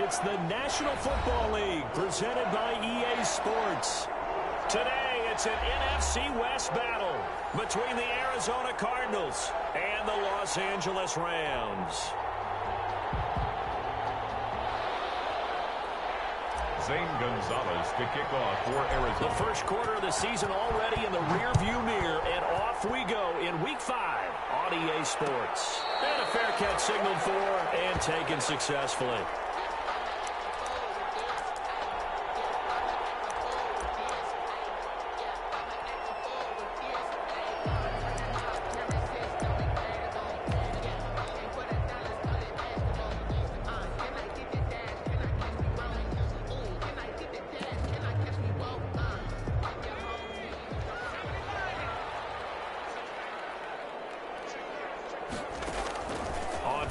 It's the National Football League presented by EA Sports. Today, it's an NFC West battle between the Arizona Cardinals and the Los Angeles Rams. Zane Gonzalez to kick off for Arizona. The first quarter of the season already in the rearview mirror, and off we go in Week 5 on EA Sports. And a fair catch signaled for and taken successfully.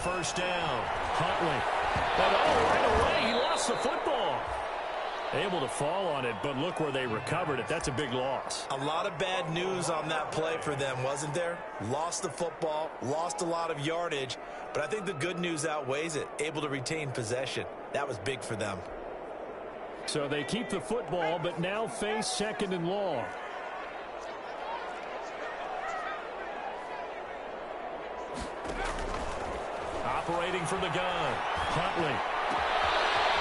First down, Huntley. But right away, he lost the football. Able to fall on it, but look where they recovered it. That's a big loss. A lot of bad news on that play for them, wasn't there? Lost the football, lost a lot of yardage, but I think the good news outweighs it. Able to retain possession. That was big for them. So they keep the football, but now face second and long. Operating from the gun, Huntley.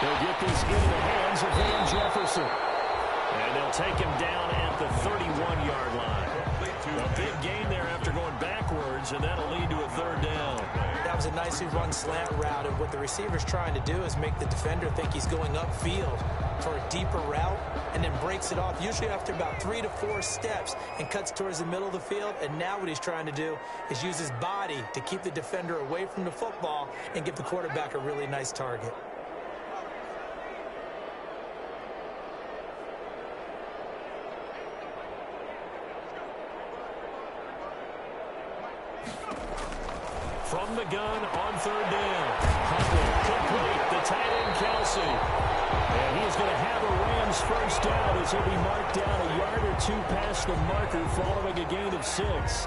They'll get this into the hands of Van Jefferson. And they'll take him down at the 31-yard line. A big gain there after going backwards, and that'll lead to a third down. That was a nicely run slant route, and what the receiver's trying to do is make the defender think he's going upfield for a deeper route, and then breaks it off, usually after about 3 to 4 steps, and cuts towards the middle of the field. And now what he's trying to do is use his body to keep the defender away from the football and give the quarterback a really nice target. From the gun on third down. Huntley complete. The tight end, Kelsey. And he's going to have a Rams first down as he'll be marked down a yard or two past the marker following a gain of 6.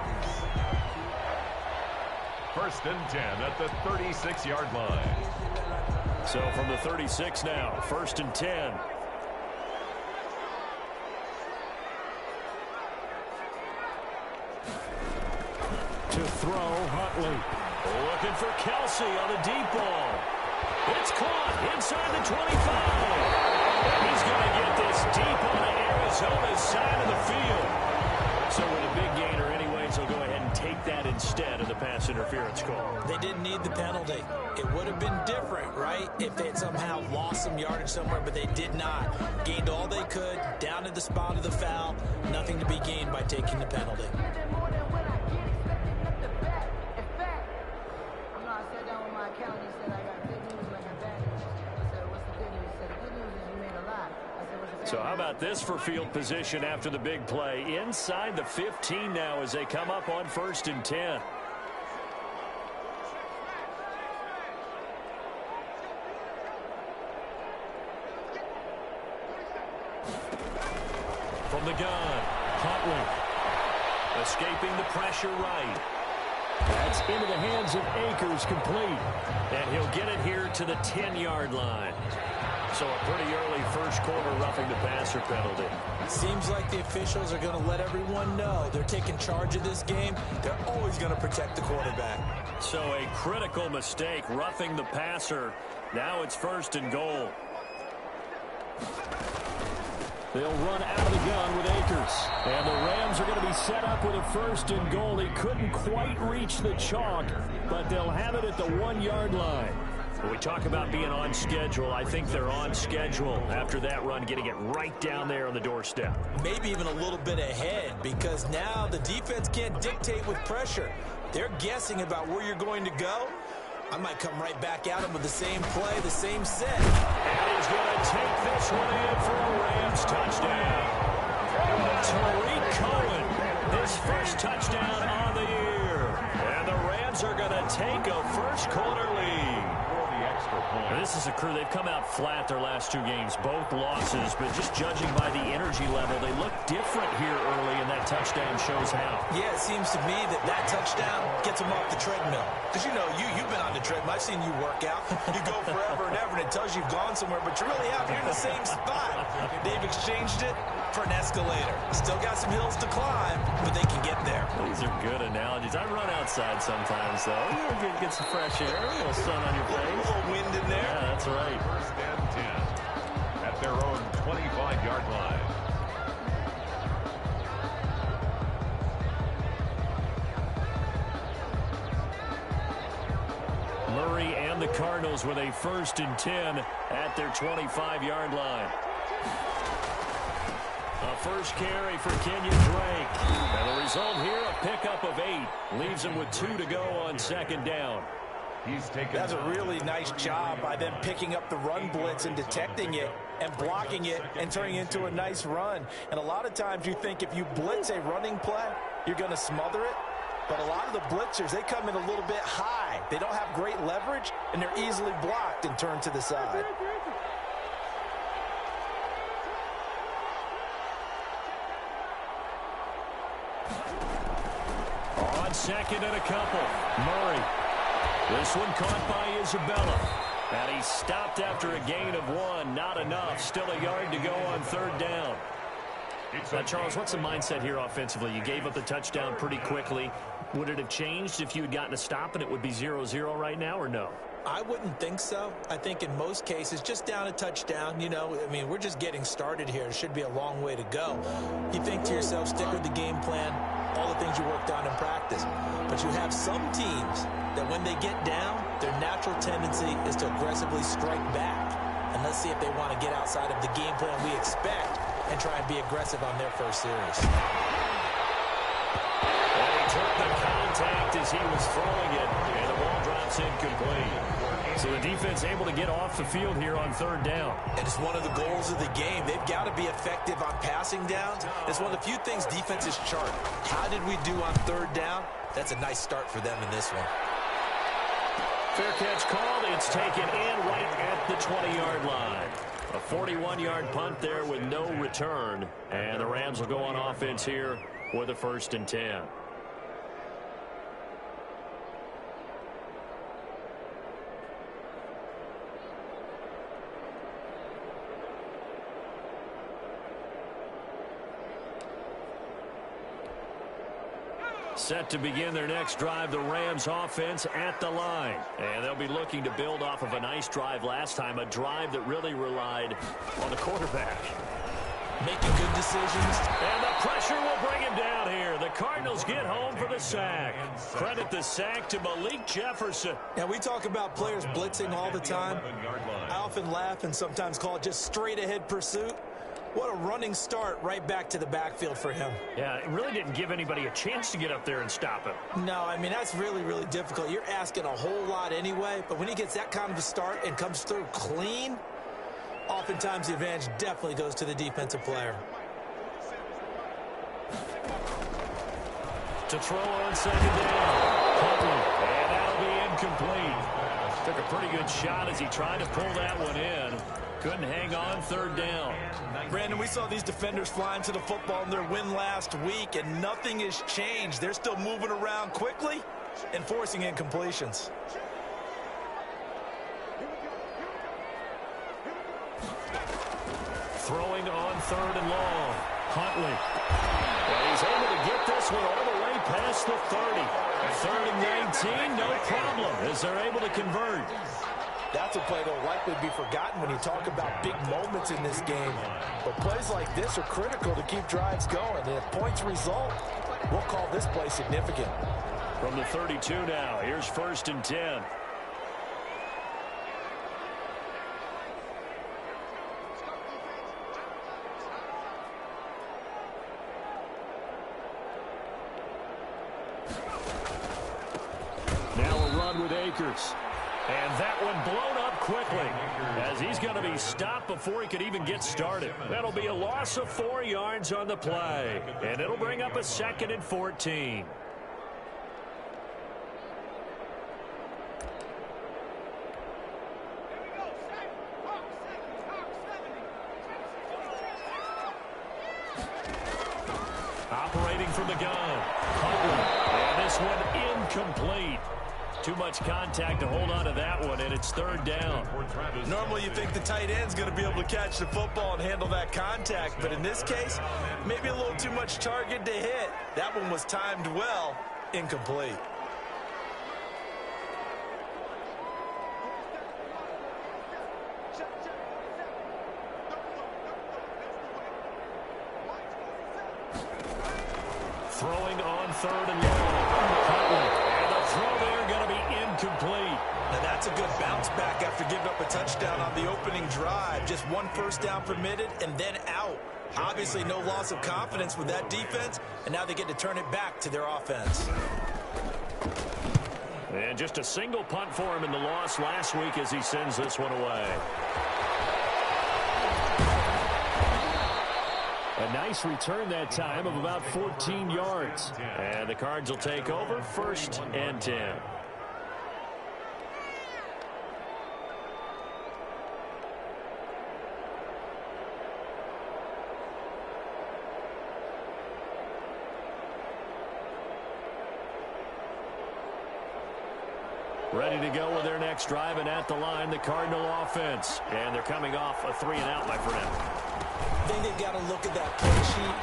First and 10 at the 36-yard line. So from the 36 now, first and 10. To throw, Huntley. Looking for Kelsey on a deep ball. It's caught inside the 25. He's going to get this deep on Arizona's side of the field. So with a big gainer anyways, they'll go ahead and take that instead of the pass interference call. They didn't need the penalty. It would have been different, right, if they had somehow lost some yardage somewhere, but they did not. Gained all they could, down at the spot of the foul. Nothing to be gained by taking the penalty. So how about this for field position after the big play? Inside the 15 now as they come up on first and 10. From the gun, Huntley. Escaping the pressure right. That's into the hands of Akers, complete. And he'll get it here to the 10-yard line. So a pretty early first quarter roughing the passer penalty. Seems like the officials are going to let everyone know they're taking charge of this game. They're always going to protect the quarterback. So a critical mistake, roughing the passer. Now it's first and goal. They'll run out of the gun with Akers. And the Rams are going to be set up with a first and goal. He couldn't quite reach the chalk, but they'll have it at the 1-yard line. When we talk about being on schedule, I think they're on schedule after that run, getting it right down there on the doorstep. Maybe even a little bit ahead, because now the defense can't dictate with pressure. They're guessing about where you're going to go. I might come right back at him with the same play, the same set. And he's going to take this one in for a Rams touchdown. Tariq Cohen, his first touchdown on the year. And the Rams are going to take a first quarter lead. the extra point. Now, this is a crew, they've come out flat their last 2 games, both losses, but just judging by the energy level, they look different here early, and that touchdown shows how. Yeah, it seems to me that touchdown gets them off the treadmill. Because, you know, you've been on the treadmill. I've seen you work out. You go forever and ever, and it tells you you've gone somewhere, but you're really out here in the same spot. They've exchanged it for an escalator. Still got some hills to climb, but they can get there. These are good analogies. I run outside sometimes, though. You get some fresh air, a little sun on your face. A little wind in there. Yeah, that's right. First and 10 at their own 25-yard line. Murray and the Cardinals with a 1st and 10 at their 25-yard line. A first carry for Kenyon Drake. And the result here, a pickup of 8. Leaves him with 2 to go on 2nd down. That's a really nice job by them picking up the run blitz and detecting it and blocking it and turning it into a nice run. And a lot of times you think if you blitz a running play, you're going to smother it. But a lot of the blitzers, they come in a little bit high. They don't have great leverage, and they're easily blocked and turned to the side. On 2nd and a couple, Murray. This one caught by Isabella. And he's stopped after a gain of 1. Not enough. Still a yard to go on 3rd down. Charles, what's the mindset here offensively? You gave up the touchdown pretty quickly. Would it have changed if you had gotten a stop and it would be 0-0 right now, or no? I wouldn't think so. I think in most cases, just down a touchdown, you know, I mean, we're just getting started here. It should be a long way to go. You think to yourself, stick with the game plan, all the things you worked on in practice. But you have some teams that when they get down, their natural tendency is to aggressively strike back. And let's see if they want to get outside of the game plan we expect and try and be aggressive on their first series. And he took the contact as he was throwing it, and the ball drops incomplete. So the defense able to get off the field here on 3rd down. And it's one of the goals of the game. They've got to be effective on passing downs. It's one of the few things defenses chart. How did we do on 3rd down? That's a nice start for them in this one. Fair catch called. It's taken in right at the 20-yard line. A 41-yard punt there with no return. And the Rams will go on offense here with a 1st and 10. Set to begin their next drive, the Rams offense at the line. And they'll be looking to build off of a nice drive last time, a drive that really relied on the quarterback. Making good decisions. And the pressure will bring him down here. The Cardinals get home for the sack. Credit the sack to Malik Jefferson. Now, we talk about players blitzing all the time. I often laugh and sometimes call it just straight-ahead pursuit. What a running start right back to the backfield for him. Yeah, it really didn't give anybody a chance to get up there and stop him. No, I mean, that's really, really difficult. You're asking a whole lot anyway, but when he gets that kind of a start and comes through clean, oftentimes the advantage definitely goes to the defensive player. To throw on 2nd down. Huntley, and that'll be incomplete. Took a pretty good shot as he tried to pull that one in. Couldn't hang on 3rd down. Brandon, we saw these defenders flying to the football in their win last week, and nothing has changed. They're still moving around quickly and forcing incompletions. Throwing on 3rd and long. Huntley. And he's able to get this one all the way past the 30. 3rd and 19, no problem, as they're able to convert. That's a play that will likely be forgotten when you talk about big moments in this game. But plays like this are critical to keep drives going. And if points result, we'll call this play significant. From the 32 now, here's 1st and 10. Now a run with Akers. And that one blown up quickly as he's going to be stopped before he could even get started. That'll be a loss of 4 yards on the play. And it'll bring up a 2nd and 14. Operating from the gun. And this one incomplete. Too much contact to hold on to that one, and it's third down. Normally you think the tight end's going to be able to catch the football and handle that contact, but in this case, maybe a little too much target to hit. That one was timed well, incomplete. Throwing on third and long. And the throw there going to be incomplete. Now that's a good bounce back after giving up a touchdown on the opening drive. Just one first down permitted and then out. Obviously no loss of confidence with that defense, and now they get to turn it back to their offense. And just a single punt for him in the loss last week as he sends this one away. A nice return that time of about 14 yards. And the Cards will take over 1st and 10. Ready to go with their next drive, and at the line, the Cardinal offense. And they're coming off a 3-and-out, my friend. I think they've got to look at that play sheet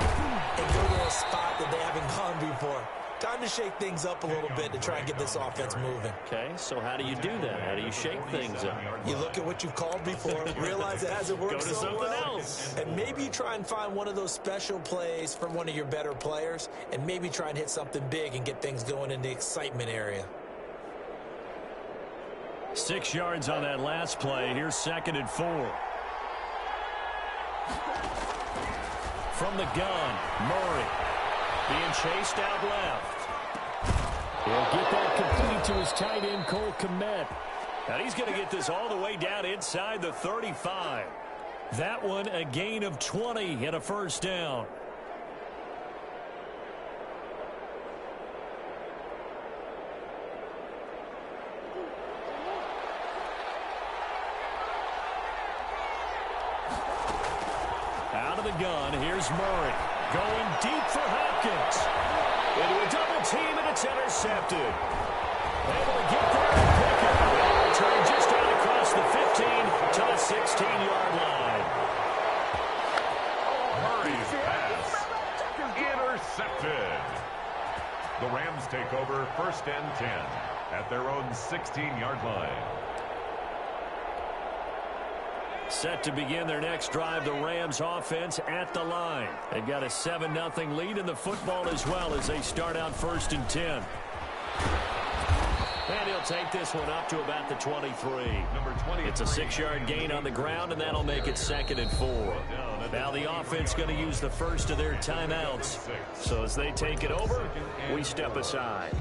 and go to a spot that they haven't gone before. Time to shake things up a little bit to try and get this offense moving. Okay, so how do you do that? How do you shake things up? You look at what you've called before, realize it hasn't worked Go to so something well, else. and maybe you try and find one of those special plays from one of your better players, and maybe try and hit something big and get things going in the excitement area. 6 yards on that last play. Here's 2nd and 4. From the gun, Murray. Being chased out left. He'll get that complete to his tight end, Cole Kmet. And he's going to get this all the way down inside the 35. That one a gain of 20 and a first down. Out of the gun, here's Murray. Going deep for Hopkins. Into a double team, and it's intercepted. Able to get there and pick it. Return just out across the 15 to the 16-yard line. Murray's pass. Intercepted. The Rams take over 1st and 10 at their own 16-yard line. Set to begin their next drive, the Rams offense at the line. They've got a 7-0 lead in the football as well as they start out 1st and 10. And he'll take this one up to about the 23. It's a 6-yard gain on the ground, and that'll make it 2nd and 4. Now the offense going to use the first of their timeouts. So as they take it over, we step aside.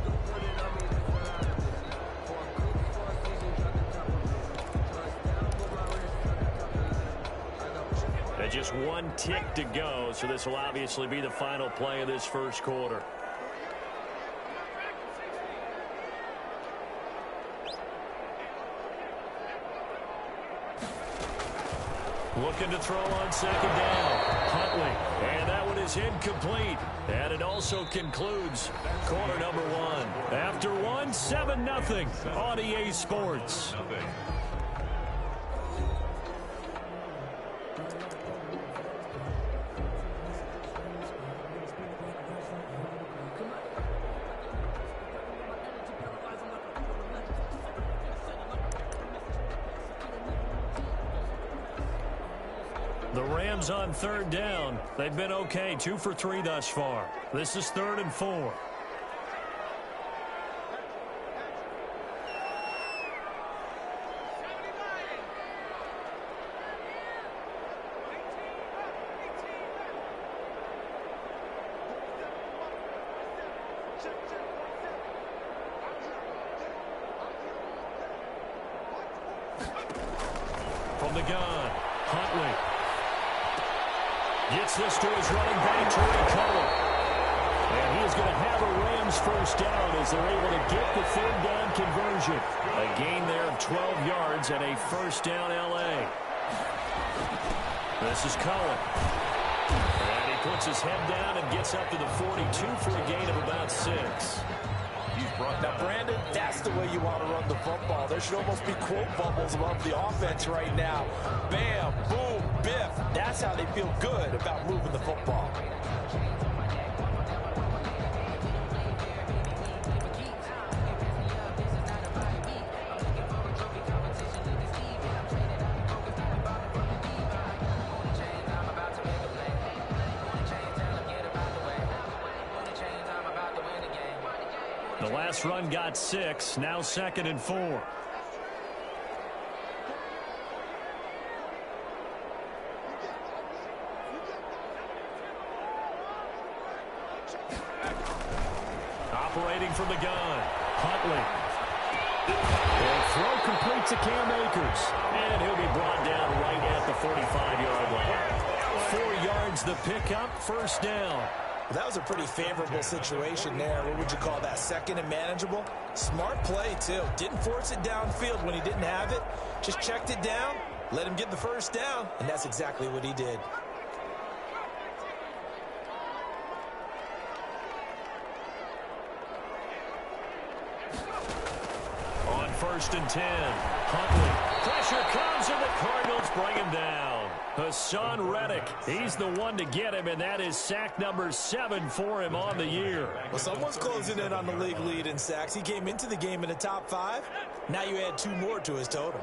Just one tick to go, so this will obviously be the final play of this first quarter. Looking to throw on 2nd down. Huntley, and that one is incomplete. And it also concludes quarter number 1. After 7-0 on EA Sports. The Rams on 3rd down. They've been okay, 2 for 3 thus far. This is 3rd and 4. From the gun, Huntley. Gets this to his running back, Terry Cullen. And he is going to have a Rams first down as they're able to get the 3rd down conversion. A gain there of 12 yards and a first down L.A. This is Cullen. And he puts his head down and gets up to the 42 for a gain of about 6. Now, Brandon, that's the way you want to run the football. There should almost be quote bubbles above the offense right now. Bam, boom, biff. That's how they feel good about moving the football. The last run got 6, now 2nd and 4. Operating from the gun, Huntley. And throw complete to Cam Akers. And he'll be brought down right at the 45-yard line. 4 yards the pickup, first down. That was a pretty favorable situation there. What would you call that? Second and manageable? Smart play, too. Didn't force it downfield when he didn't have it. Just checked it down, let him get the first down, and that's exactly what he did. On 1st and 10, Huntley. Pressure comes, and the Cardinals bring him down. Hassan Reddick, he's the one to get him, and that is sack number 7 for him on the year. Well, someone's closing in on the league lead in sacks. He came into the game in the top 5. Now you add 2 more to his total.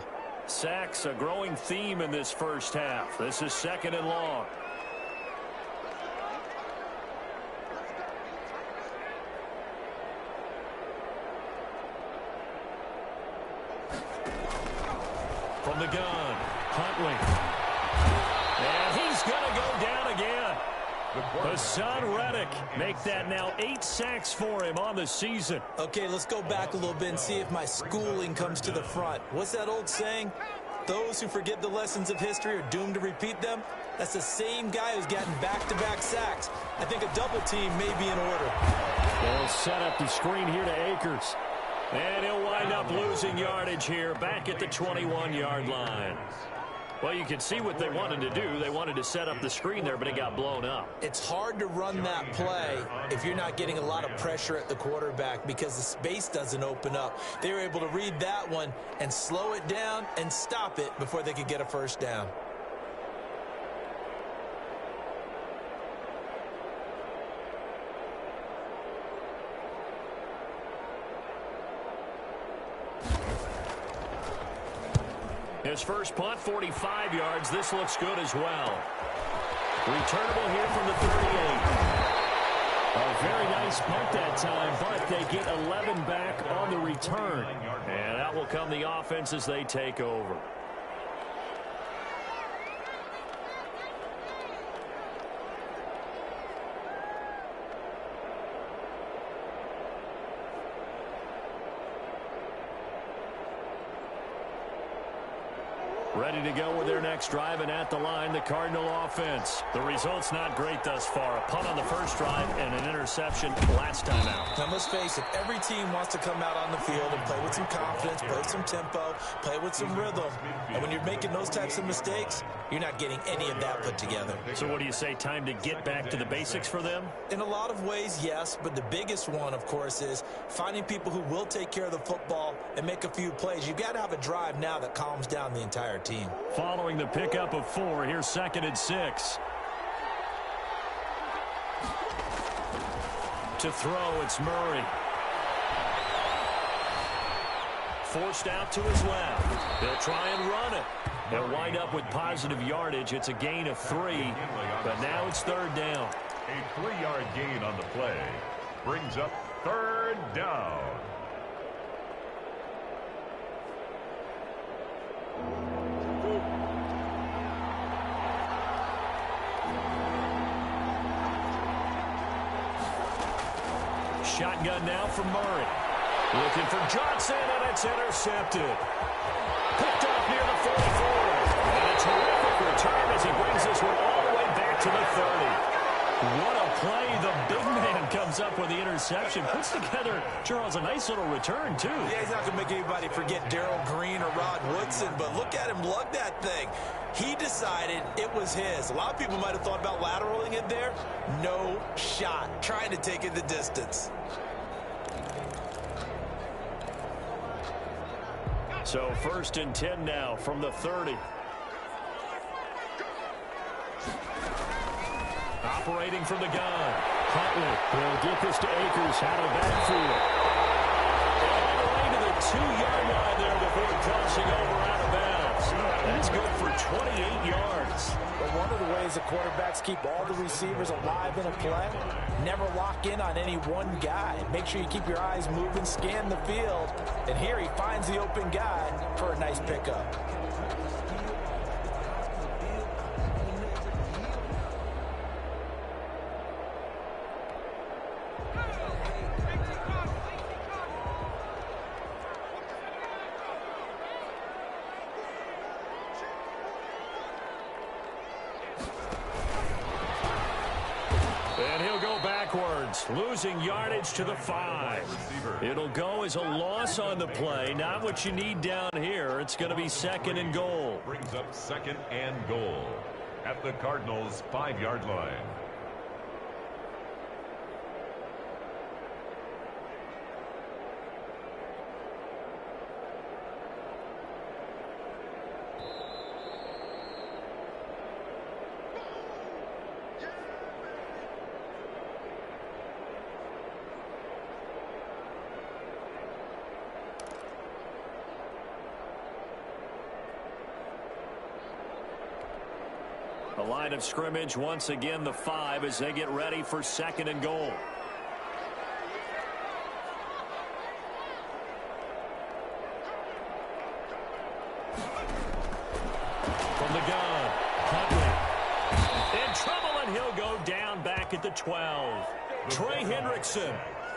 Sacks, a growing theme in this first half. This is 2nd and long. From the gun, Huntley. And he's going to go down again. Hassan Reddick make that now 8 sacks for him on the season. Okay, let's go back a little bit and see if my schooling comes to the front. What's that old saying? Those who forget the lessons of history are doomed to repeat them. That's the same guy who's gotten back-to-back sacks. I think a double team may be in order. They'll set up the screen here to Akers. And he'll wind up losing yardage here back at the 21-yard line. Well, you can see what they wanted to do. They wanted to set up the screen there, but it got blown up. It's hard to run that play if you're not getting a lot of pressure at the quarterback because the space doesn't open up. They were able to read that one and slow it down and stop it before they could get a first down. His first punt, 45 yards. This looks good as well. Returnable here from the 38. A very nice punt that time, but they get 11 back on the return. And out will come the offense as they take over. Ready to go with their next drive, and at the line, the Cardinal offense. The result's not great thus far. A punt on the first drive and an interception last time out. Now, let's face it, every team wants to come out on the field and play with some confidence, play with some tempo, play with some rhythm. And when you're making those types of mistakes, you're not getting any of that put together. So what do you say, time to get back to the basics for them? In a lot of ways, yes, but the biggest one, of course, is finding people who will take care of the football and make a few plays. You've got to have a drive now that calms down the entire team. Following the pickup of 4, here's 2nd and 6. To throw, it's Murray. Forced out to his left. They'll try and run it. They'll wind up with positive yardage. It's a gain of 3, but now it's 3rd down. A 3-yard gain on the play brings up 3rd down. Shotgun now from Murray. Looking for Johnson, and it's intercepted. Picked off near the 44. And a terrific return as he brings this one all the way back to the 30. What a play. The big man comes up with the interception. Puts together, Charles, a nice little return, too. Yeah, he's not going to make anybody forget Darrell Green or Rod Woodson, but look at him lug that thing. He decided it was his. A lot of people might have thought about lateraling it there. No shot. Trying to take it the distance. So 1st and 10 now from the 30. Operating from the gun. Huntley will get this to Akers out of backfield. All the way to the 2-yard line there before crossing over out of bounds. That's good for 28 yards. But one of the ways the quarterbacks keep all the receivers alive in a play, never lock in on any one guy. Make sure you keep your eyes moving, scan the field. And here he finds the open guy for a nice pickup. Losing yardage to the 5. It'll go as a loss on the play. Not what you need down here. It's going to be 2nd and goal. Brings up 2nd and goal at the Cardinals' 5-yard line. The line of scrimmage, once again, the 5 as they get ready for 2nd and goal. From the gun, Huntley. In trouble, and he'll go down back at the 12. Trey Hendrickson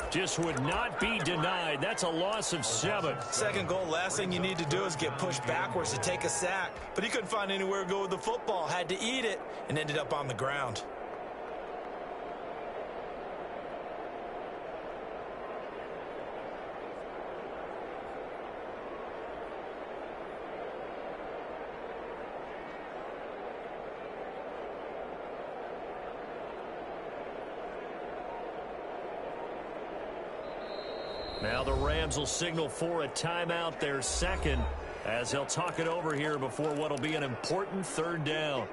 just would not be denied. That's a loss of 7. 2nd goal, last thing you need to do is get pushed backwards to take a sack. But he couldn't find anywhere to go with the football. Had to eat it and ended up on the ground. Now the Rams will signal for a timeout, their 2nd, as they'll talk it over here before what will be an important 3rd down.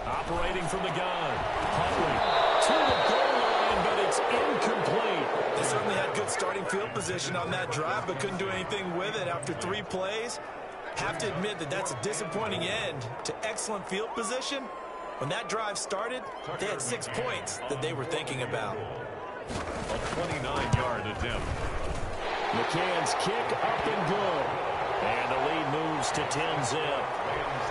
Operating from the gun. Huntley to the goal line, but it's incomplete. They certainly had good starting field position on that drive, but couldn't do anything with it after 3 plays. Have to admit that that's a disappointing end to excellent field position. When that drive started, they had 6 points that they were thinking about. A 29-yard attempt. McCann's kick up and good. And the lead moves to 10-zip.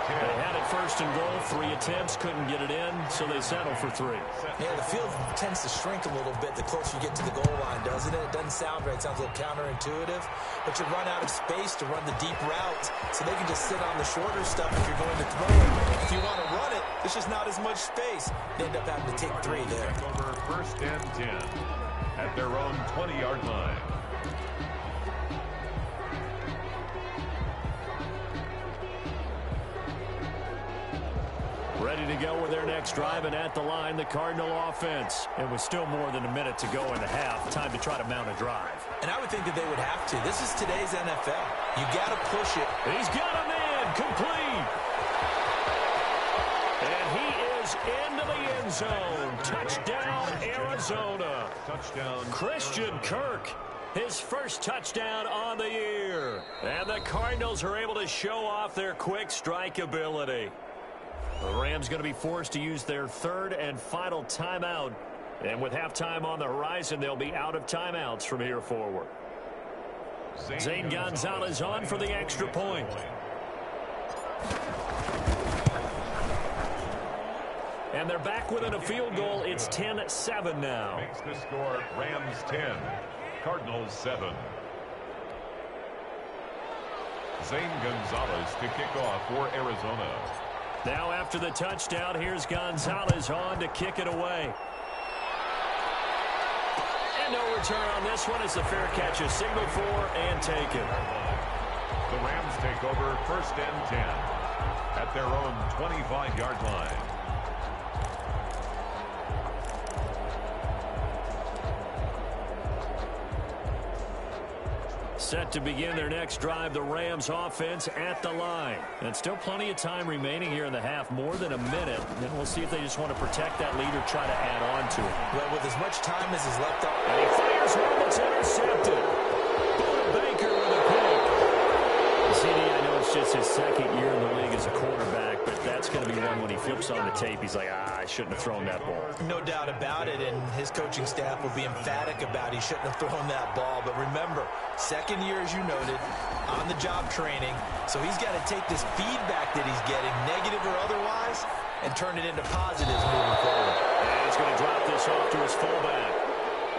They had it 1st and goal, 3 attempts, couldn't get it in, so they settle for 3. Yeah, the field tends to shrink a little bit the closer you get to the goal line, doesn't it? It doesn't sound right. It sounds a little counterintuitive. But you run out of space to run the deep routes, so they can just sit on the shorter stuff if you're going to throw it. If you want to run it, there's just not as much space. They end up having to take 3 there. Over 1st and 10 at their own 20-yard line. Ready to go with their next drive, and at the line, the Cardinal offense. And with still more than a minute to go in the half, time to try to mount a drive. And I would think that they would have to. This is today's NFL. You got to push it. He's got a man complete. And he is goes into the end zone. Touchdown, Arizona. Touchdown. Christian Kirk, his first touchdown on the year. And the Cardinals are able to show off their quick strike ability. The Rams going to be forced to use their third and final timeout. And with halftime on the horizon, they'll be out of timeouts from here forward. Zane Gonzalez on for the extra point. And they're back within a field goal. It's 10-7 now. Makes the score Rams 10, Cardinals 7. Zane Gonzalez to kick off for Arizona. Now after the touchdown, here's Gonzalez on to kick it away. And no return on this one. It's a fair catch, a signal for and taken. The Rams take over first and 10 at their own 25-yard line. Set to begin their next drive, the Rams offense at the line. And still plenty of time remaining here in the half, more than a minute. And we'll see if they just want to protect that lead or try to add on to it. Well, with as much time as is left up. And he fires one that's intercepted. Buda Baker with a pick. CD, I know it's just his second year in the league as a quarterback, but that's going to be one when he flips on the tape. He's like, I shouldn't have thrown that ball. No doubt about it, and his coaching staff will be emphatic about he shouldn't have thrown that ball. But remember, second year, as you noted, on-the-job training. So he's got to take this feedback that he's getting, negative or otherwise, and turn it into positives moving forward. And he's going to drop this off to his fullback.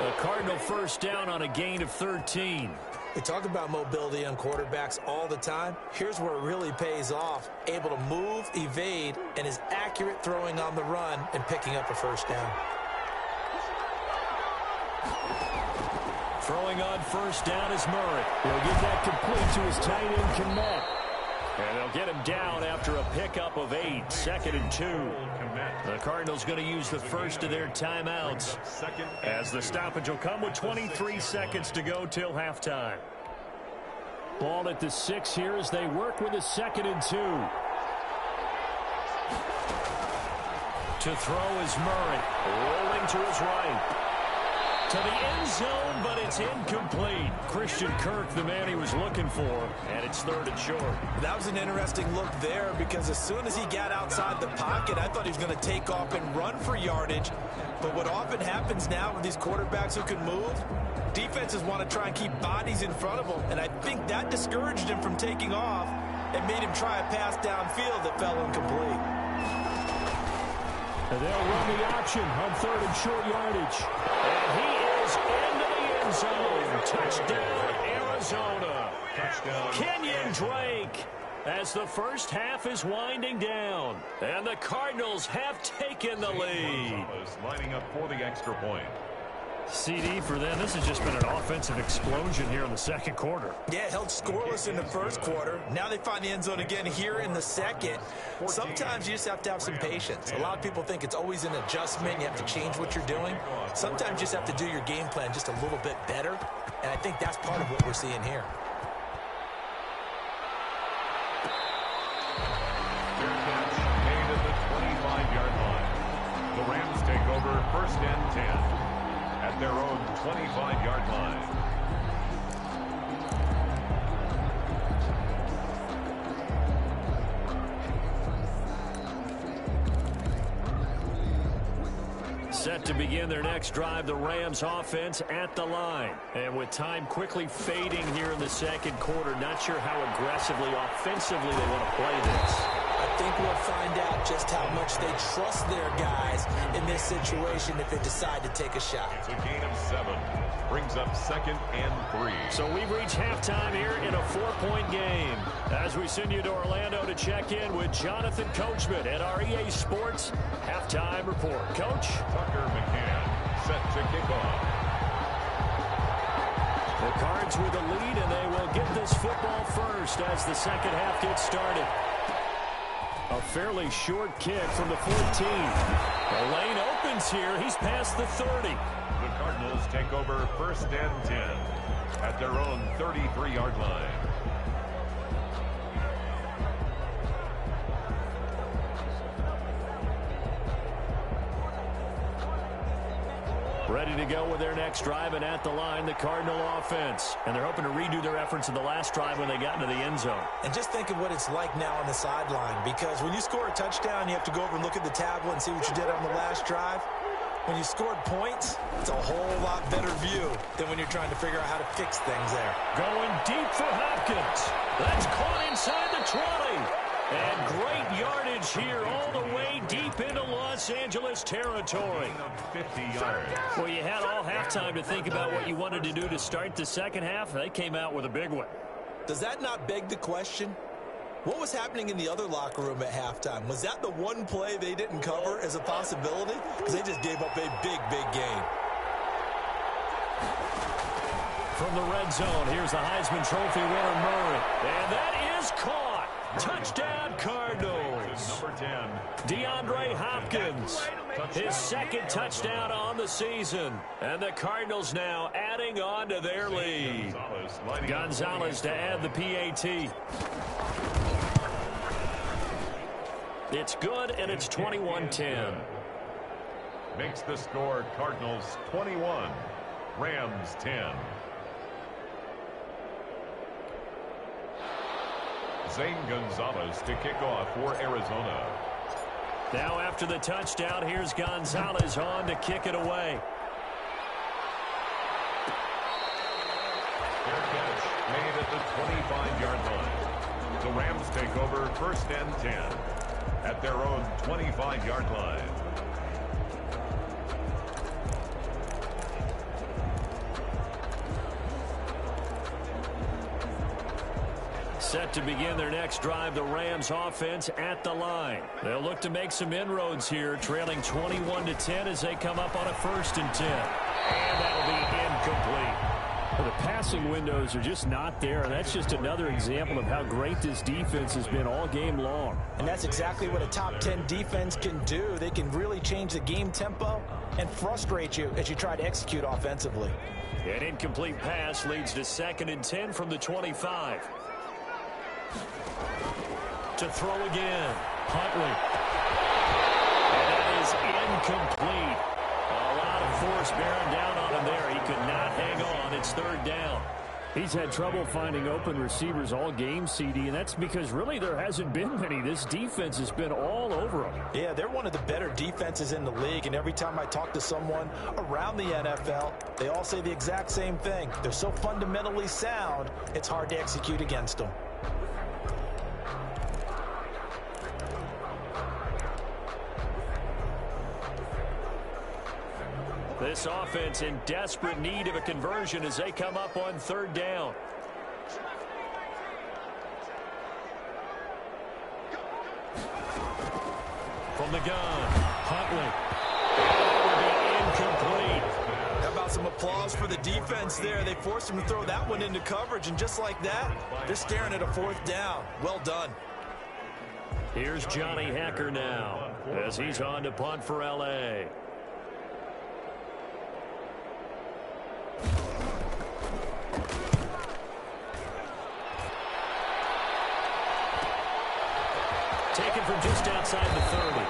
A Cardinal first down on a gain of 13. We talk about mobility on quarterbacks all the time. Here's where it really pays off. Able to move, evade, and is accurate throwing on the run and picking up a first down. Throwing on first down is Murray. He'll get that complete to his tight end, Connect. And they'll get him down after a pickup of 8, 2nd and 2. The Cardinals going to use the first of their timeouts as the stoppage will come with 23 seconds to go till halftime. Ball at the 6 here as they work with a 2nd and 2. To throw is Murray, rolling to his right. To the end zone, but it's incomplete. Christian Kirk, the man he was looking for, and it's 3rd and short. That was an interesting look there because as soon as he got outside the pocket, I thought he was going to take off and run for yardage. But what often happens now with these quarterbacks who can move, defenses want to try and keep bodies in front of them, and I think that discouraged him from taking off and made him try a pass downfield that fell incomplete. And they'll run the option on 3rd and short yardage. And he is into the end zone. Touchdown, Arizona. Touchdown. Kenyon Drake as the first half is winding down. And the Cardinals have taken the lead. Lining up for the extra point. CD, for them, this has just been an offensive explosion here in the second quarter. Yeah, held scoreless in the first quarter. Now they find the end zone again here in the second. Sometimes you just have to have some patience. A lot of people think it's always an adjustment. You have to change what you're doing. Sometimes you just have to do your game plan just a little bit better. And I think that's part of what we're seeing here. Made at the 25-yard line. The Rams take over first and 10 at their own 25-yard line. Set to begin their next drive, the Rams offense at the line. And with time quickly fading here in the second quarter, not sure how aggressively, offensively they want to play this. I think we'll find out just how much they trust their guys in this situation if they decide to take a shot. It's a gain of 7. Brings up 2nd and 3. So we've reached halftime here in a 4-point game. As we send you to Orlando to check in with Jonathan Coachman at our EA Sports Halftime Report. Coach? Tucker McCann set to kick off. The Cards with the lead, and they will get this football first as the second half gets started. A fairly short kick from the 14. The lane opens here. He's past the 30. The Cardinals take over first and 10 at their own 33-yard line. Ready to go with their next drive, and at the line, the Cardinal offense. And they're hoping to redo their efforts in the last drive when they got into the end zone. And just think of what it's like now on the sideline, because when you score a touchdown, you have to go over and look at the tablet and see what you did on the last drive. When you scored points, it's a whole lot better view than when you're trying to figure out how to fix things there. Going deep for Hopkins. That's caught inside the 20. And great yardage here all the way deep into Los Angeles territory. 50 yards. Well, you had all halftime to think about what you wanted to do to start the second half. They came out with a big one. Does that not beg the question? What was happening in the other locker room at halftime? Was that the one play they didn't cover as a possibility? Because they just gave up a big, big gain. From the red zone, here's the Heisman Trophy winner, Murray. And that is caught. Touchdown, Cardinals. Number 10. DeAndre Hopkins, his second touchdown on the season. And the Cardinals now adding on to their lead. Gonzalez to add the PAT. It's good, and it's 21-10. Makes the score Cardinals 21, Rams 10. Zane Gonzalez to kick off for Arizona. Now after the touchdown, here's Gonzalez on to kick it away. Fair catch made at the 25-yard line. The Rams take over 1st and 10 at their own 25-yard line. Set to begin their next drive, the Rams offense at the line. They'll look to make some inroads here, trailing 21-10 as they come up on a 1st and 10. And that'll be incomplete. Well, the passing windows are just not there, and that's just another example of how great this defense has been all game long. And that's exactly what a top 10 defense can do. They can really change the game tempo and frustrate you as you try to execute offensively. An incomplete pass leads to 2nd and 10 from the 25. To throw again, Huntley. And that is incomplete. A lot of force bearing down on him there. He could not hang on. It's 3rd down. He's had trouble finding open receivers all game, CD, and that's because really there hasn't been many. This defense has been all over him. Yeah, they're one of the better defenses in the league, and every time I talk to someone around the NFL, they all say the exact same thing. They're so fundamentally sound, it's hard to execute against them. This offense in desperate need of a conversion as they come up on 3rd down. From the gun, Huntley. That would be incomplete. How about some applause for the defense there? They forced him to throw that one into coverage, and just like that, they're staring at a 4th down. Well done. Here's Johnny Hacker now as he's on to punt for L.A. Taken from just outside the 30.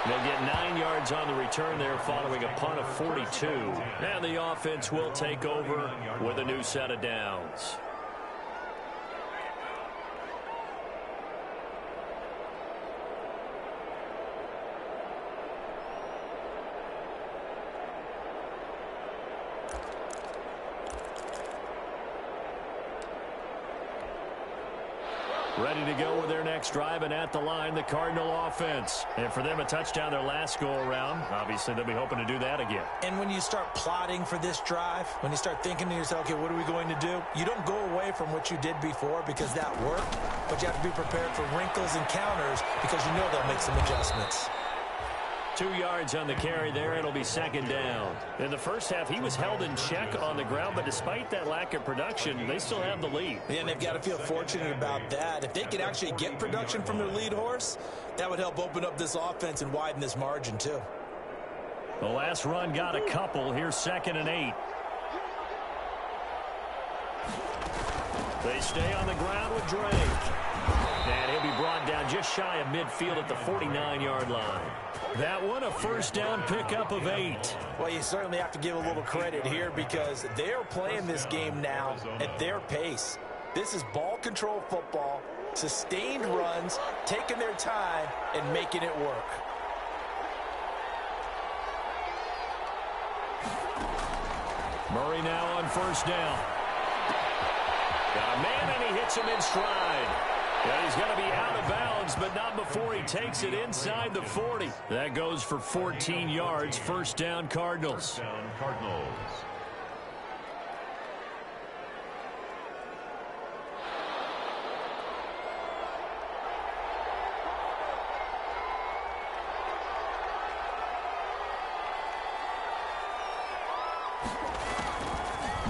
They'll get 9 yards on the return there following a punt of 42. And the offense will take over with a new set of downs. Ready to go with their next drive, and at the line, the Cardinal offense. And for them, a touchdown their last go-around. Obviously, they'll be hoping to do that again. And when you start plotting for this drive, when you start thinking to yourself, okay, what are we going to do? You don't go away from what you did before because that worked, but you have to be prepared for wrinkles and counters because you know they'll make some adjustments. 2 yards on the carry there. It'll be 2nd down. In the first half, he was held in check on the ground, but despite that lack of production, they still have the lead. And they've got to feel fortunate about that. If they could actually get production from their lead horse, that would help open up this offense and widen this margin too. The last run got a couple. Here's 2nd and 8. They stay on the ground with Drake. And he'll be brought down just shy of midfield at the 49-yard line. That one, a first down pickup of 8. Well, you certainly have to give a little credit here because they're playing this game now at their pace. This is ball control football, sustained runs, taking their time, and making it work. Murray now on first down. Got a man, and he hits him in stride. And he's going to be out of bounds, but not before he takes it inside the 40. That goes for 14 yards. First down, Cardinals. First down, Cardinals.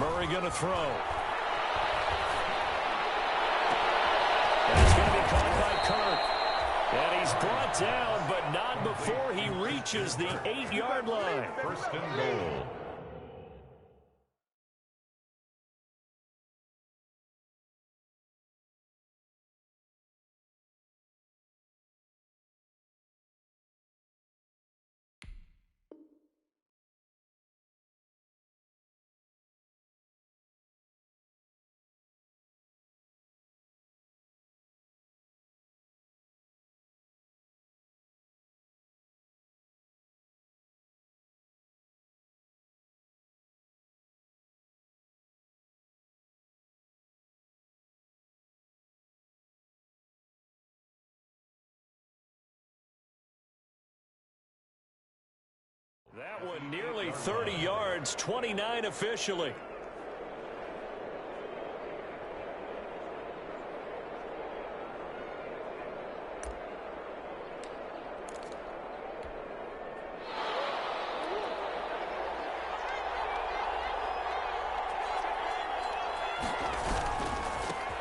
Murray going to throw. That's going to be caught by Kirk. And he's brought down, but not before he reaches the 8-yard line. First and goal. That one nearly 30 yards, 29 officially.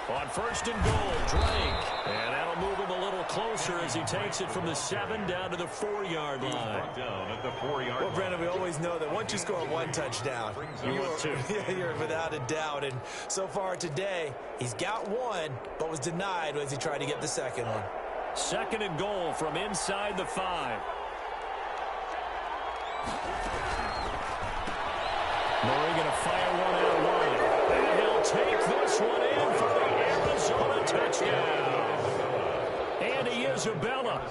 On first and goal, Drake. And that'll move him a little closer as he takes it from the 7 down to the 4-yard line. Down at the 4-yard Well, Brandon, we always know that once you score one touchdown, you're without a doubt. And so far today, he's got one, but was denied as he tried to get the second one. Second and goal from inside the 5. Murray going to fire one out wide. And he'll take this one in for the Arizona touchdown. Andy Isabella,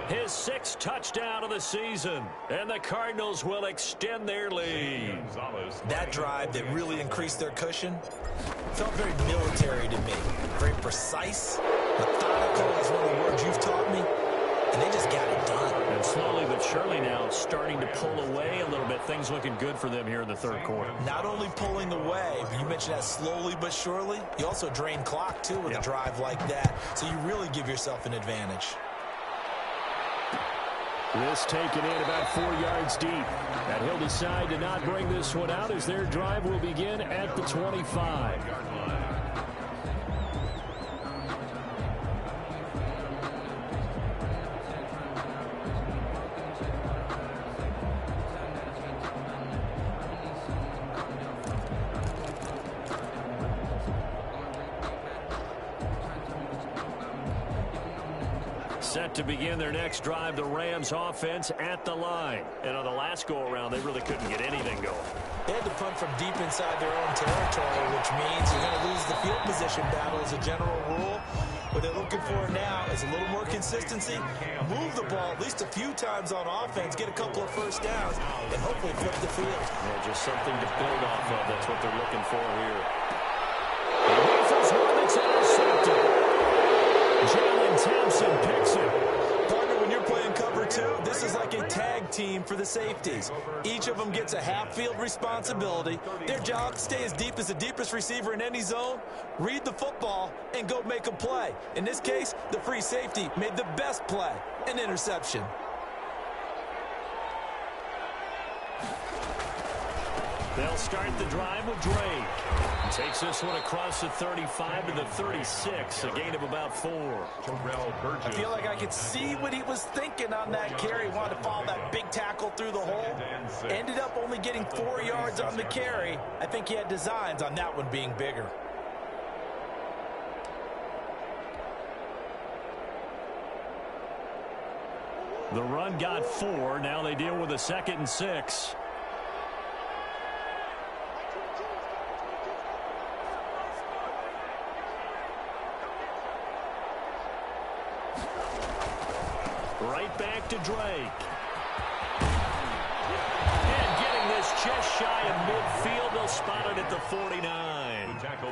his 6th touchdown of the season. And the Cardinals will extend their lead. That drive that really increased their cushion felt very military to me. Very precise, methodical is one of the words you've taught me. And they just got it done. And slowly but surely now starting to pull away a little bit. Things looking good for them here in the third quarter. Not only pulling away, but you mentioned that slowly but surely. You also drain clock, too, with a drive like that. So you really give yourself an advantage. This taken in about 4 yards deep. And he'll decide to not bring this one out as their drive will begin at the 25. Set to begin their next drive, the Rams offense at the line. And on the last go-around, they really couldn't get anything going. They had to punt from deep inside their own territory, which means you're going to lose the field position battle as a general rule. What they're looking for now is a little more consistency, move the ball at least a few times on offense, get a couple of first downs, and hopefully flip the field. Yeah, just something to build off of. That's what they're looking for here. And here's one that's intercepted. Jalen Thompson picks it. Partner, when you're playing cover 2, this is like a tag team for the safeties. Each of them gets a half-field responsibility. Their job, stay as deep as the deepest receiver in any zone, read the football, and go make a play. In this case, the free safety made the best play, an interception. They'll start the drive with Drake. Takes this one across the 35 to the 36, a gain of about 4. I feel like I could see what he was thinking on that carry. He wanted to follow that big tackle through the hole. Ended up only getting 4 yards on the carry. I think he had designs on that one being bigger. The run got 4. Now they deal with a 2nd and 6. Right back to Drake. And getting this just shy of midfield. They'll spot it at the 49.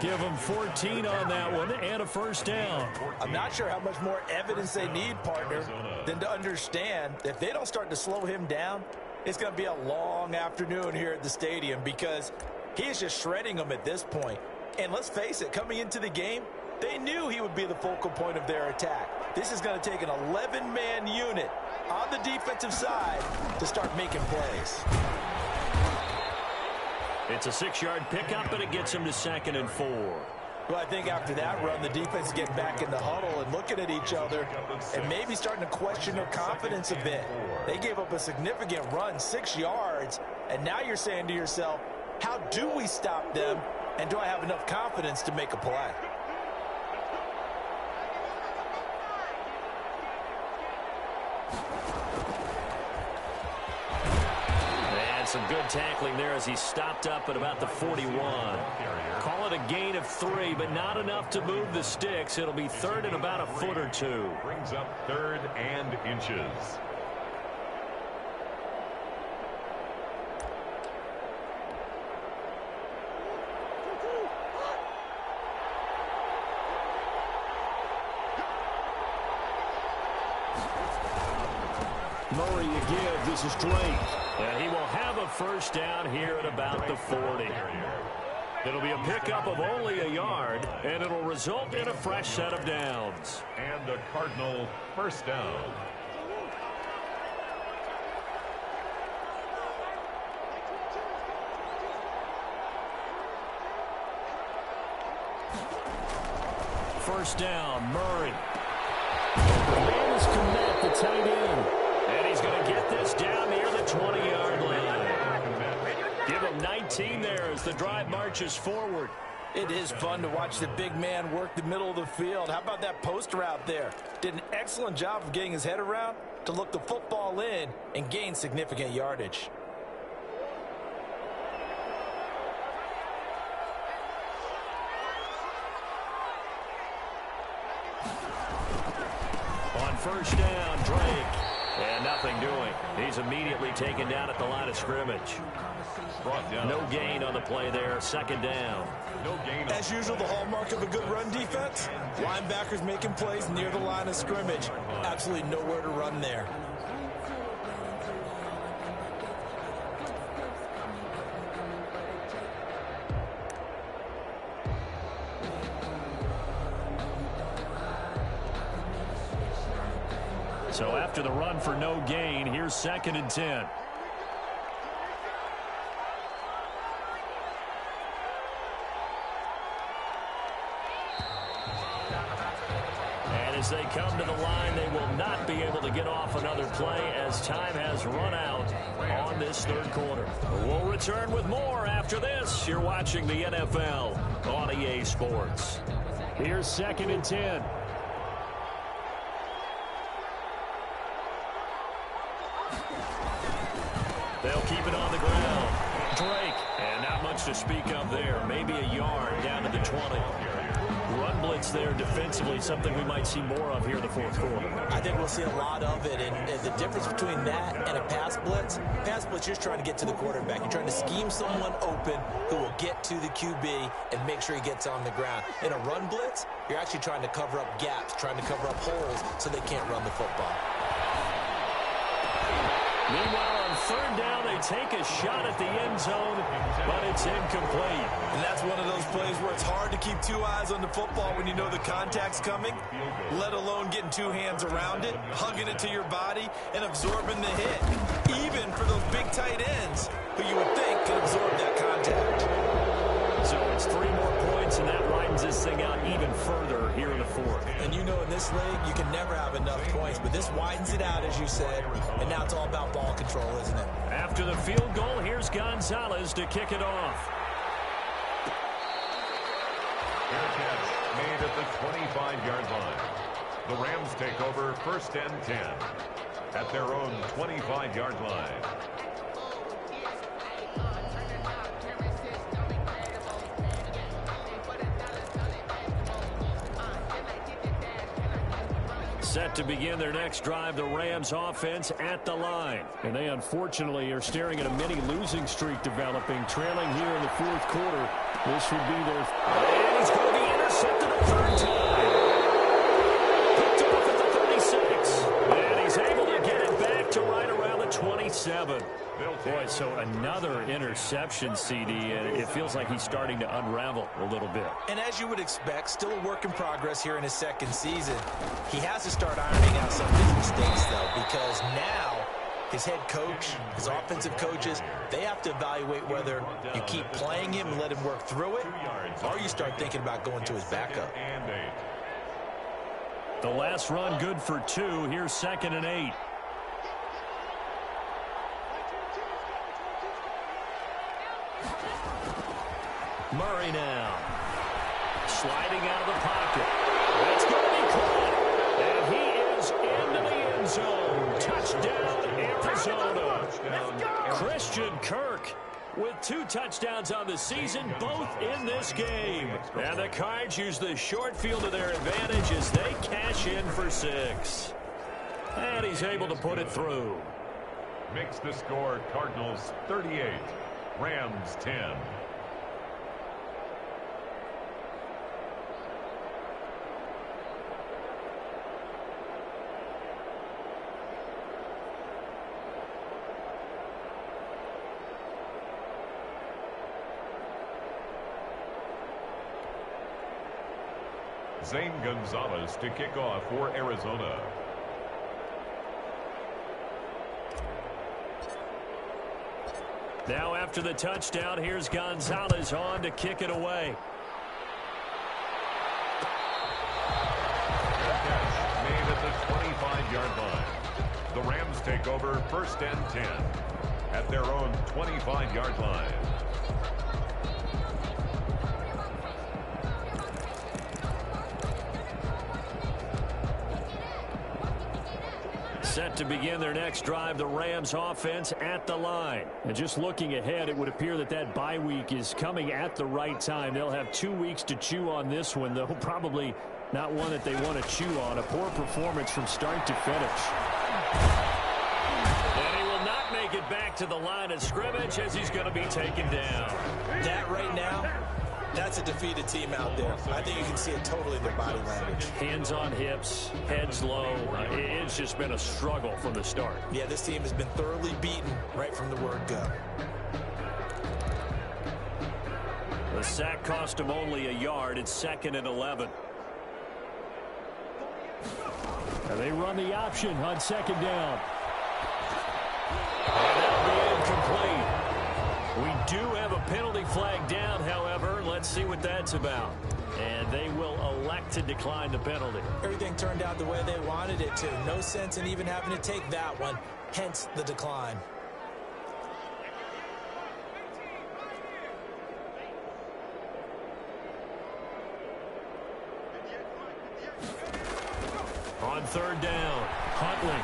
Give them 14 on that one and a first down. I'm not sure how much more evidence they need, partner, than to understand that if they don't start to slow him down, it's going to be a long afternoon here at the stadium because he is just shredding them at this point. And let's face it, coming into the game, they knew he would be the focal point of their attack. This is going to take an 11-man unit on the defensive side to start making plays. It's a 6-yard pickup, and it gets him to 2nd and 4. Well, I think after that run, the defense is getting back in the huddle and looking at each other and maybe starting to question their confidence a bit. They gave up a significant run, 6 yards, and now you're saying to yourself, how do we stop them, and do I have enough confidence to make a play? Some good tackling there as he stopped up at about the 41. Call it a gain of 3, but not enough to move the sticks. It'll be 3rd and about a foot or 2. Brings up 3rd and inches. Murray again. This is Drake. And he will have a first down here at about the 40. It'll be a pickup of only a yard, and it'll result in a fresh set of downs. And a Cardinal first down. First down, Murray. The man is Komet, the tight end. And he's going to get this down near the 20-yard line. Give him 19 there as the drive marches forward. It is fun to watch the big man work the middle of the field. How about that post route there? Did an excellent job of getting his head around to look the football in and gain significant yardage. On first down, Drake. And nothing doing. He's immediately taken down at the line of scrimmage. Brought down. No gain on the play there. 2nd down. No gain. As usual, the hallmark of a good run defense, linebackers making plays near the line of scrimmage. Absolutely nowhere to run there. So after the run for no gain, here's 2nd and 10. And as they come to the line, they will not be able to get off another play as time has run out on this 3rd quarter. We'll return with more after this. You're watching the NFL on EA Sports. Here's 2nd and 10. They'll keep it on the ground. Drake, and not much to speak of there. Maybe a yard down to the 20. Run blitz there defensively, something we might see more of here in the 4th quarter. I think we'll see a lot of it, and the difference between that and a pass blitz, you're trying to get to the quarterback. You're trying to scheme someone open who will get to the QB and make sure he gets on the ground. In a run blitz, you're actually trying to cover up gaps, trying to cover up holes so they can't run the football. Meanwhile, on 3rd down, they take a shot at the end zone, but it's incomplete. And that's one of those plays where it's hard to keep 2 eyes on the football when you know the contact's coming, let alone getting 2 hands around it, hugging it to your body, and absorbing the hit. Even for those big tight ends who you would think could absorb that contact. So it's 3 more points, and that widens this thing out even further here in the 4th. And you know in this league, you can never have enough points, but this widens it out, as you said, and now it's all about ball control, isn't it? After the field goal, here's Gonzalez to kick it off. Fair catch made at the 25-yard line. The Rams take over 1st and 10. at their own 25-yard line. Set to begin their next drive, the Rams offense at the line. And they unfortunately are staring at a mini losing streak developing, trailing here in the fourth quarter. This would be their... And he's going to be intercepted a third time. Picked off at the 36. And he's able to get it back to right around the 27. Boy, so another interception, CD, and it feels like he's starting to unravel a little bit. And as you would expect, still a work in progress here in his second season. He has to start ironing out some of his mistakes, though, because now his head coach, his offensive coaches, they have to evaluate whether you keep playing him and let him work through it, or you start thinking about going to his backup. The last run good for 2. Here's 2nd and 8. Murray now. Sliding out of the pocket. That's going to be caught. And he is into the end zone. Touchdown, Arizona. Christian Kirk with 2 touchdowns on the season, both in this game. And the Cards use the short field to their advantage as they cash in for 6. And he's able to put it through. Makes the score Cardinals 38, Rams 10. Zane Gonzalez to kick off for Arizona. Now after the touchdown, here's Gonzalez on to kick it away. Catch made at the 25-yard line. The Rams take over 1st and 10 at their own 25-yard line. Set to begin their next drive, the Rams offense at the line. And just looking ahead, it would appear that that bye week is coming at the right time. They'll have 2 weeks to chew on this one, though probably not one that they want to chew on. A poor performance from start to finish. And he will not make it back to the line of scrimmage as he's going to be taken down. That right now, that's a defeated team out there. I think you can see it totally in their body language. Hands on hips, heads low. It's just been a struggle from the start. Yeah, this team has been thoroughly beaten right from the word go. The sack cost him only a yard. It's 2nd and 11. And they run the option on 2nd down. And that'll be incomplete. We do have a penalty flag down, however. Let's see what that's about. And they will elect to decline the penalty. Everything turned out the way they wanted it to. No sense in even having to take that one, hence the decline. On 3rd down, Huntley.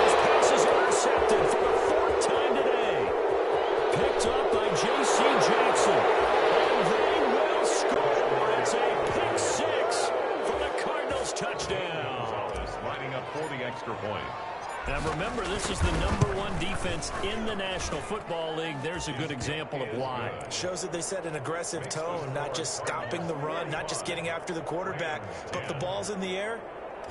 His pass is intercepted for the 4th time today. Picked up by J.C. Jackson. And they will score. It's a pick 6 for the Cardinals touchdown. Gonzalez lining up for the extra point. Now remember, this is the #1 defense in the National Football League. There's a good example of why. Shows that they set an aggressive tone, not just stopping the run, not just getting after the quarterback, but the ball's in the air.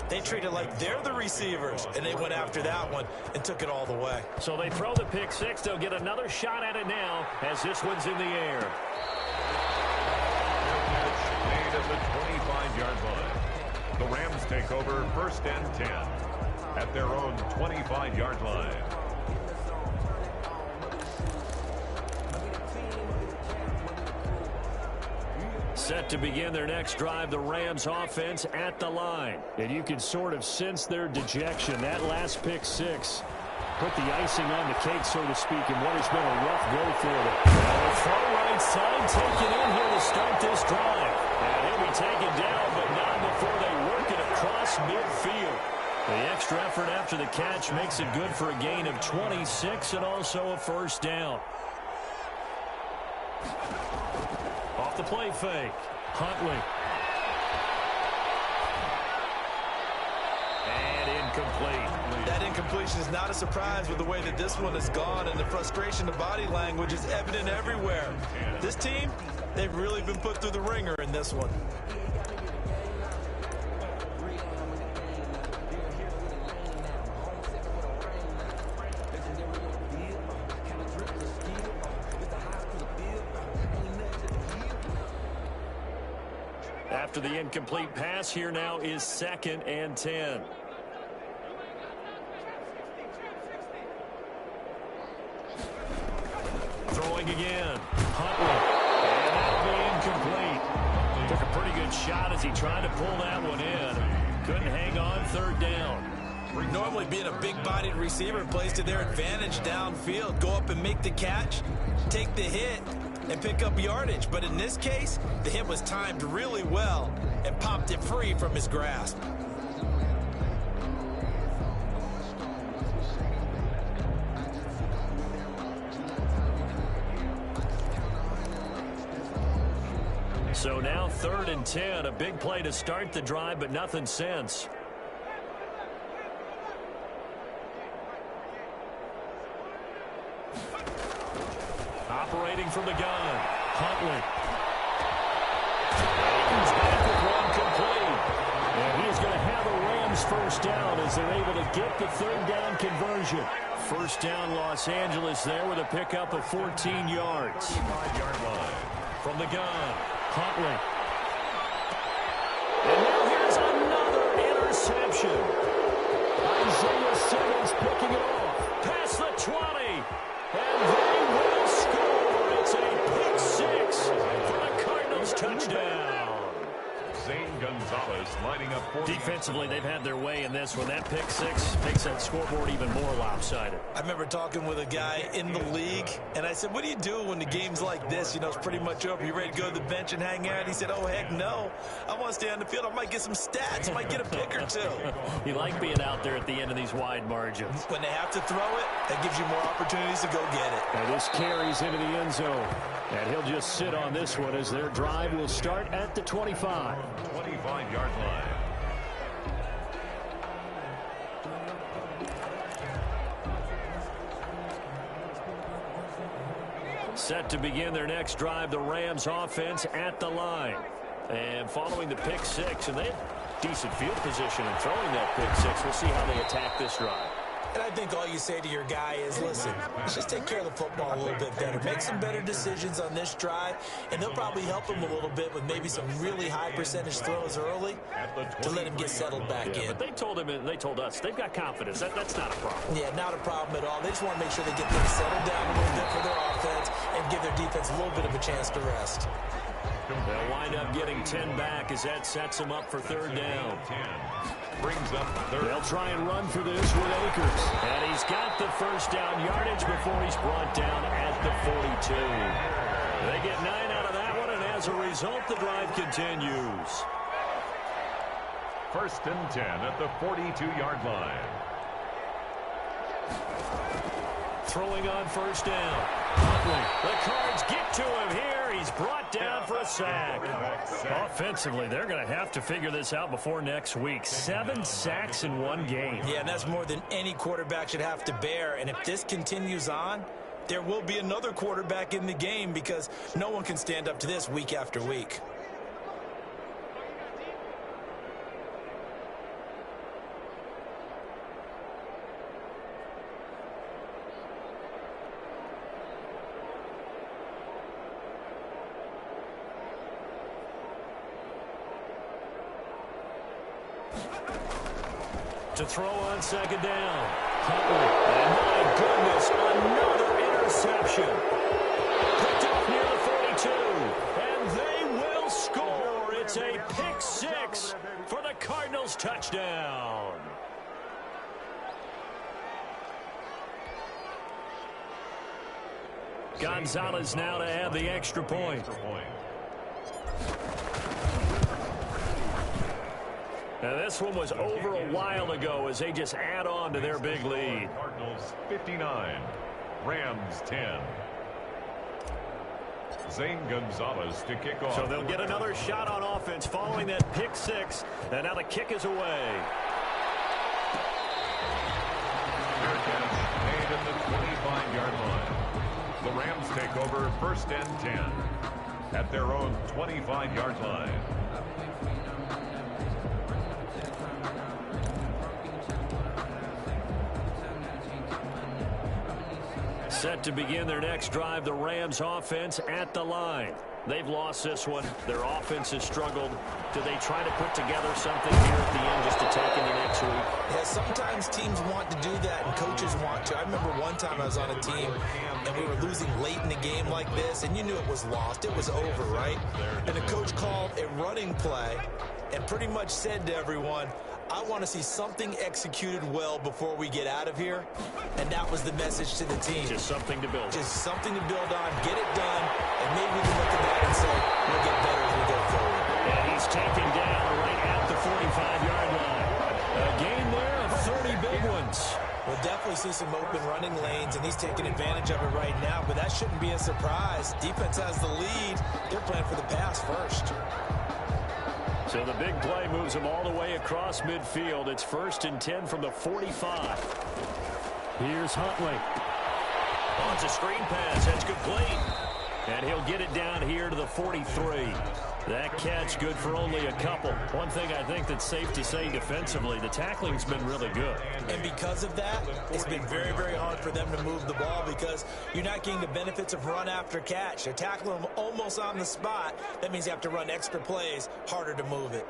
They treat it like they're the receivers, and they went after that one and took it all the way. So they throw the pick 6. They'll get another shot at it now as this one's in the air. Made at the 25-yard line. The Rams take over 1st and 10 at their own 25-yard line. Set to begin their next drive, the Rams offense at the line. And you can sort of sense their dejection. That last pick 6 put the icing on the cake, so to speak, in what has been a rough go for them. And the far right side taken in here to start this drive. And he'll be taken down, but not before they work it across midfield. The extra effort catch makes it good for a gain of 26 and also a first down. Off the play fake. Huntley. And incomplete. That incompletion is not a surprise with the way that this one has gone, and the frustration, the body language is evident everywhere. This team, they've really been put through the ringer in this one. After the incomplete pass, here now is 2nd and 10. Throwing again. Huntley. And that'll be incomplete. Took a pretty good shot as he tried to pull that one in. Couldn't hang on, 3rd down. Normally being a big-bodied receiver plays to their advantage downfield. Go up and make the catch, take the hit, and pick up yardage. But in this case, the hit was timed really well and popped it free from his grasp. So now 3rd and 10, a big play to start the drive, but nothing since. Operating from the gun, Huntley. He's back with one complete. And he's going to have a Rams first down as they're able to get the 3rd down conversion. First down, Los Angeles there with a pickup of 14 yards. 5-yard line. From the gun, Huntley. And now here's another interception. Isaiah Simmons picking it off. Past the 20. And they will score. It's a pick 6 for the Cardinals touchdown. Zane Gonzalez lining up for Defensively, they've had their way in this one. That pick 6 makes that scoreboard even more lopsided. I remember talking with a guy in the league, and I said, what do you do when the game's like this? You know, it's pretty much over. You ready to go to the bench and hang out? He said, oh, heck no. I want to stay on the field. I might get some stats. I might get a pick or two. You like being out there at the end of these wide margins. When they have to throw it, that gives you more opportunities to go get it. And this carries into the end zone. And he'll just sit on this one as their drive will start at the 25. 25-yard line. Set to begin their next drive, the Rams offense at the line. And following the pick 6, and they have decent field position in throwing that pick 6. We'll see how they attack this drive. And I think all you say to your guy is, listen, let's just take care of the football a little bit better. Make some better decisions on this drive, and they'll probably help him a little bit with maybe some really high percentage throws early to let him get settled back in. But they told him, and they told us, they've got confidence. That's not a problem. Yeah, not a problem at all. They just want to make sure they get things settled down a little bit for their offense and give their defense a little bit of a chance to rest. They'll wind up getting 10 back as that sets them up for 3rd down. Brings up 3rd. They'll try and run for this with Akers. And he's got the first down yardage before he's brought down at the 42. They get 9 out of that one, and as a result, the drive continues. 1st and 10 at the 42-yard line. Throwing on 1st down. Huntley. The Cards get to him here. He's brought down for a sack. Offensively, they're going to have to figure this out before next week. 7 sacks in one game. Yeah, and that's more than any quarterback should have to bear. And if this continues on, there will be another quarterback in the game because no one can stand up to this week after week. To throw on 2nd down. Huntley. And my goodness, another interception. Picked off near the 42. And they will score. It's a pick 6 for the Cardinals touchdown. Gonzalez now to have the extra point. Now, this one was over a while ago as they just add on to their big lead. Cardinals 59, Rams 10. Zane Gonzalez to kick off. So they'll get another shot on offense following that pick six. And now the kick is away. Fair catch made at the 25-yard line. The Rams take over 1st and 10 at their own 25-yard line. Set to begin their next drive, the Rams offense at the line. They've lost this one. Their offense has struggled. Do they try to put together something here at the end just to take into next week? Yeah, sometimes teams want to do that and coaches want to. I remember one time I was on a team and we were losing late in the game like this, and you knew it was lost. It was over, right? And the coach called a running play and pretty much said to everyone, I want to see something executed well before we get out of here. And that was the message to the team. Just something to build. Just something to build on, get it done, and maybe we can look at that and say, we'll get better as we go forward. And he's taken down right at the 45-yard line. A gain there of 30 big ones. We'll definitely see some open running lanes, and he's taking advantage of it right now, but that shouldn't be a surprise. Defense has the lead. They're playing for the pass first. So the big play moves them all the way across midfield. It's 1st and 10 from the 45. Here's Huntley. Oh, it's a screen pass. That's complete. And he'll get it down here to the 43. That catch good for only a couple. One thing I think that's safe to say defensively, the tackling's been really good. And because of that, it's been very, very hard for them to move the ball because you're not getting the benefits of run after catch. They're tackling them almost on the spot. That means you have to run extra plays, harder to move it.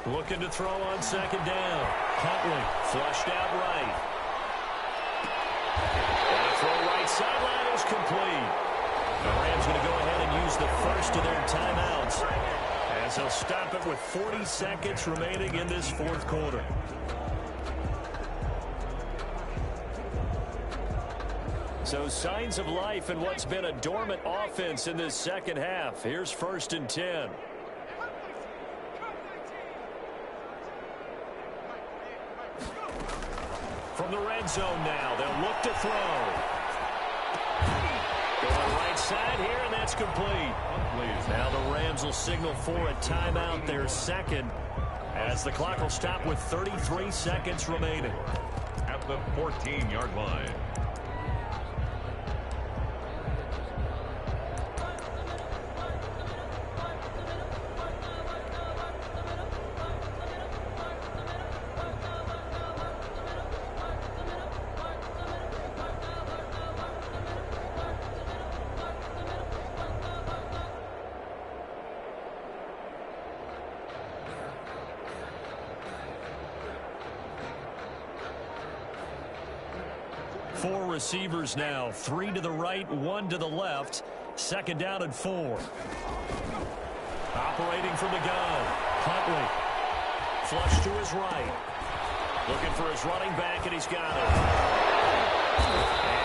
Looking to throw on 2nd down. Huntley flushed out right. And a throw right sideline is complete. The Rams going to go ahead and use the first of their timeouts as they'll stop it with 40 seconds remaining in this 4th quarter. So signs of life in what's been a dormant offense in this second half. Here's 1st and 10. From the red zone now, they'll look to throw. Going right side here, and that's complete. Now the Rams will signal for a timeout, their 2nd, as the clock will stop with 33 seconds remaining. At the 14-yard line. Four receivers now, 3 to the right, 1 to the left. 2nd down and 4. Operating from the gun, Huntley. Flush to his right. Looking for his running back, and he's got it.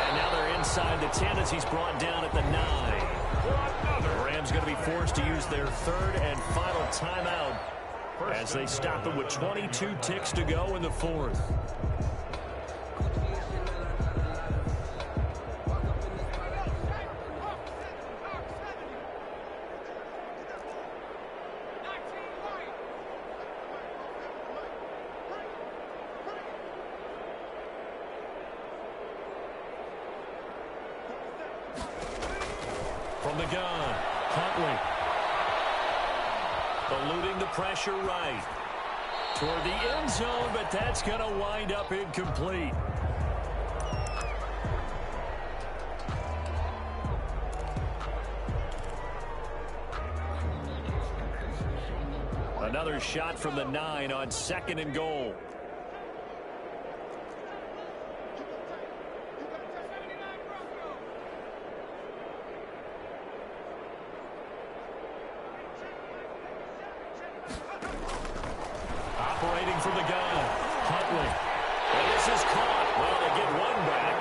And now they're inside the 10 as he's brought down at the 9. The Rams going to be forced to use their 3rd and final timeout as they stop it with 22 ticks to go in the 4th. From the gun, Huntley. Eluding the pressure right. Toward the end zone, but that's going to wind up incomplete. Another shot from the 9 on 2nd and goal. Operating from the gun, Huntley. And this is caught. Well, they get one back.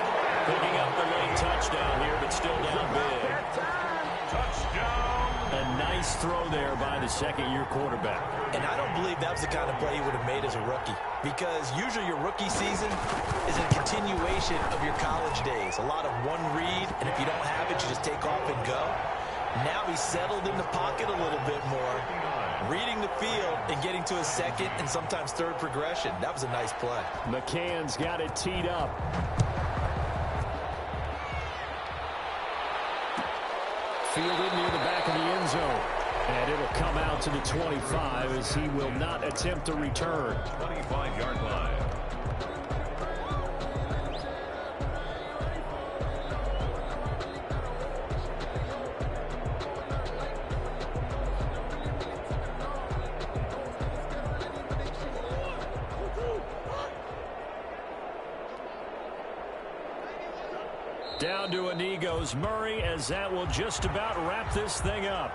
Picking up the late touchdown here, but still down big. Touchdown. A nice throw there by the second-year quarterback. And I don't believe that was the kind of play he would have made as a rookie, because usually your rookie season is a continuation of your college days. A lot of one read, and if you don't have it, you just take off and go. Now he's settled in the pocket a little bit more, reading the field and getting to his second and sometimes third progression. That was a nice play. McCann's got it teed up. Fielded near the back of the end zone. And it'll come out to the 25 as he will not attempt to return. 25-yard line. Down to a knee goes Murray, as that will just about wrap this thing up.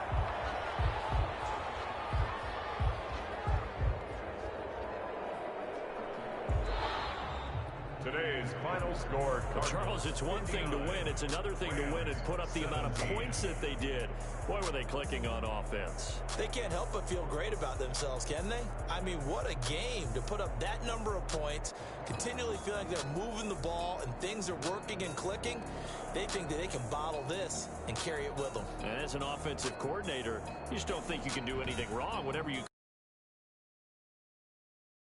Today's final score. Charles, it's one thing to win. It's another thing to win and put up the amount of points that they did. Boy, were they clicking on offense. They can't help but feel great about themselves, can they? I mean, what a game to put up that number of points, continually feeling like they're moving the ball and things are working and clicking. They think that they can bottle this and carry it with them. And as an offensive coordinator, you just don't think you can do anything wrong. Whatever you